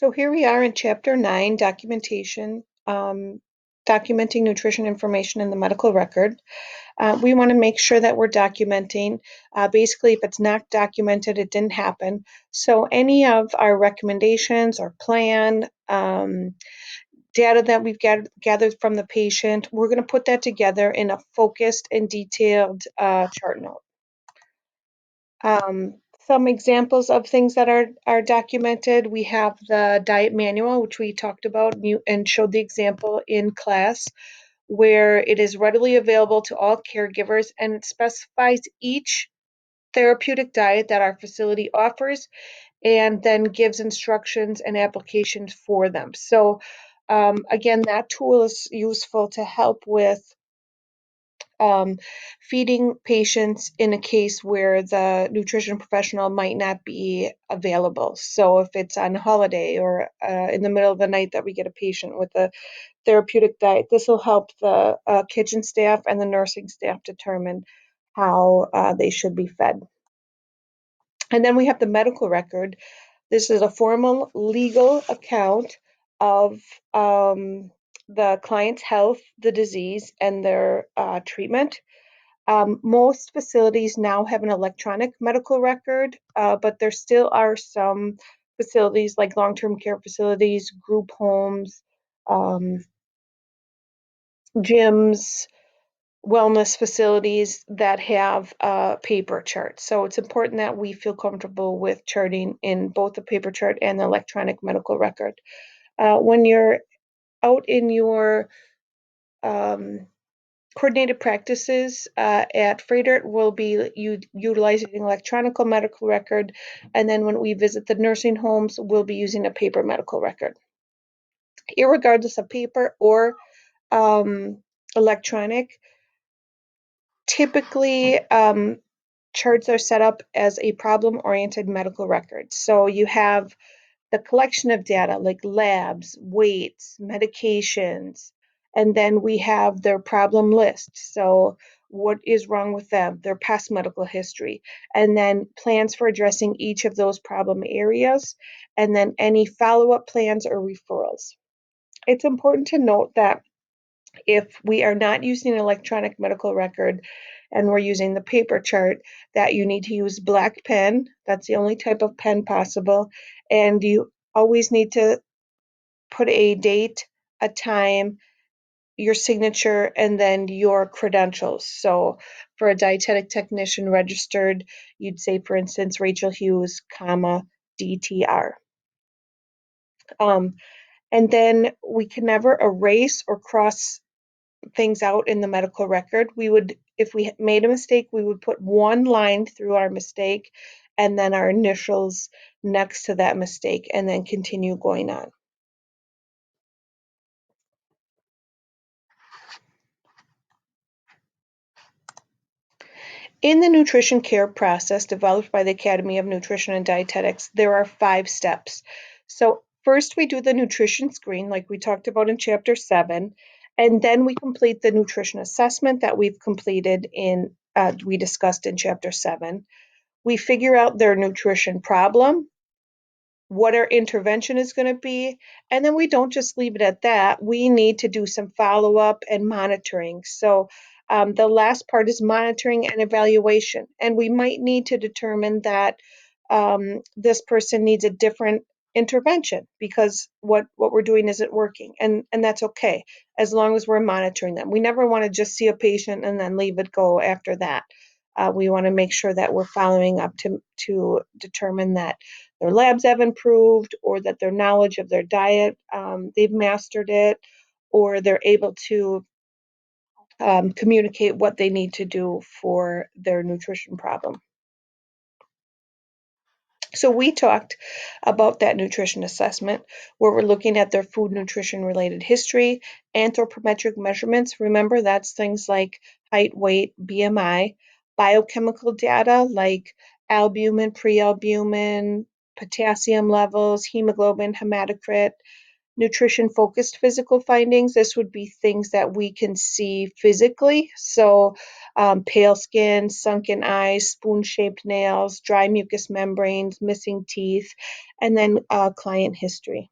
So here we are in Chapter 9, documentation, documenting nutrition information in the medical record. We want to make sure that we're documenting. Basically, if it's not documented, it didn't happen. So any of our recommendations or plan, data that we've gathered from the patient, we're going to put that together in a focused and detailed chart note. Some examples of things that are documented. We have the diet manual, which we talked about and showed the example in class, where it is readily available to all caregivers and it specifies each therapeutic diet that our facility offers and then gives instructions and applications for them. So again, that tool is useful to help with feeding patients in a case where the nutrition professional might not be available. So if it's on holiday or in the middle of the night that we get a patient with a therapeutic diet, this will help the kitchen staff and the nursing staff determine how they should be fed. And then we have the medical record. This is a formal legal account of the client's health, the disease, and their treatment. Most facilities now have an electronic medical record, but there still are some facilities like long-term care facilities, group homes, gyms, wellness facilities that have paper charts. So it's important that we feel comfortable with charting in both the paper chart and the electronic medical record. When you're out in your coordinated practices at Froedtert, we'll be utilizing electronic medical record, and then when we visit the nursing homes, we'll be using a paper medical record. Irregardless of paper or electronic, typically charts are set up as a problem-oriented medical record. So you have the collection of data like labs, weights, medications, and then we have their problem list. So what is wrong with them, their past medical history, and then plans for addressing each of those problem areas, and then any follow-up plans or referrals. It's important to note that if we are not using an electronic medical record and we're using the paper chart, that you need to use black pen. That's the only type of pen possible. And you always need to put a date, a time, your signature, and then your credentials. So for a dietetic technician registered, you'd say, for instance, Rachel Hughes, comma, DTR. And then we can never erase or cross things out in the medical record. We would, if we made a mistake, we would put one line through our mistake and then our initials next to that mistake and then continue going on. In the nutrition care process developed by the Academy of Nutrition and Dietetics, there are 5 steps. So first we do the nutrition screen like we talked about in Chapter 7, and then we complete the nutrition assessment that we've completed we discussed in Chapter 7. We figure out their nutrition problem, what our intervention is going to be, and then we don't just leave it at that. We need to do some follow-up and monitoring. So the last part is monitoring and evaluation, and we might need to determine that this person needs a different intervention because what we're doing isn't working, and that's okay as long as we're monitoring them. We never want to just see a patient and then leave it go after that. We want to make sure that we're following up to determine that their labs have improved or that their knowledge of their diet, they've mastered it, or they're able to communicate what they need to do for their nutrition problem. So we talked about that nutrition assessment where we're looking at their food nutrition related history, anthropometric measurements. Remember, that's things like height, weight, BMI, biochemical data like albumin, prealbumin, potassium levels, hemoglobin, hematocrit, nutrition-focused physical findings. This would be things that we can see physically. So pale skin, sunken eyes, spoon-shaped nails, dry mucous membranes, missing teeth, and then client history.